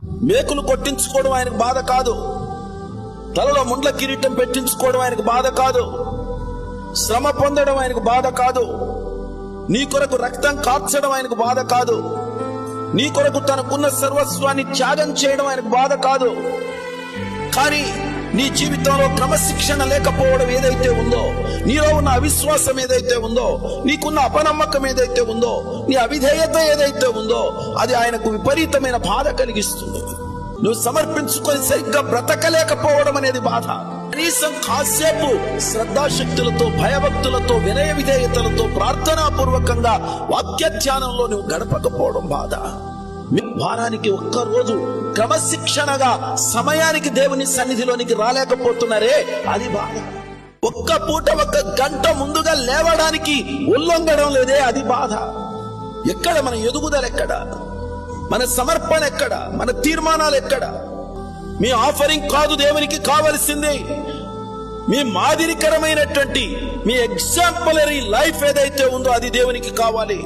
మేకులు కొట్టించుకోవడం ఆయనకు బాధ కాదు. తలలో ముండ్ల కిరీటం పెట్టించుకోవడం ఆయనకు బాధ కాదు. శ్రమ పొందడం ఆయనకు బాధ కాదు. నీ కొరకు రక్తం కార్చడం ఆయనకు బాధ కాదు. నీ కొరకు తనకున్న సర్వస్వాన్ని త్యాగం చేయడం ఆయనకు బాధ కాదు. కానీ నీ జీవితంలో క్రమశిక్షణ లేకపోవడం ఏదైతే ఉందో, నీలో ఉన్న అవిశ్వాసం ఏదైతే ఉందో, నీకున్న అపనమ్మకం ఏదైతే ఉందో, నీ అవిధేయత ఏదైతే ఉందో, అది ఆయనకు విపరీతమైన బాధ కలిగిస్తుంది. నువ్వు సమర్పించుకొని సరిగ్గా బ్రతకలేకపోవడం అనేది బాధ. కనీసం కాసేపు శ్రద్ధాశక్తులతో, భయభక్తులతో, వినయ విధేయతలతో, ప్రార్థనాపూర్వకంగా వాక్య ధ్యానంలో నువ్వు గడపకపోవడం బాధ. వారానికి ఒక్కరోజు క్రమశిక్షణగా సమయానికి దేవుని సన్నిధిలోనికి రాలేకపోతున్నారే, అది బాధ. ఒక్క పూట 1 గంట ముందుగా లేవడానికి ఉల్లంఘడం లేదే, అది బాధ. ఎక్కడ మన ఎదుగుదల? ఎక్కడ మన సమర్పణ? ఎక్కడ మన తీర్మానాలు? ఎక్కడ? మీ ఆఫరింగ్ కాదు దేవునికి కావలసింది, మీ మాదిరికరమైనటువంటి, మీ ఎగ్జాంపులరీ లైఫ్ ఏదైతే ఉందో అది దేవునికి కావాలి.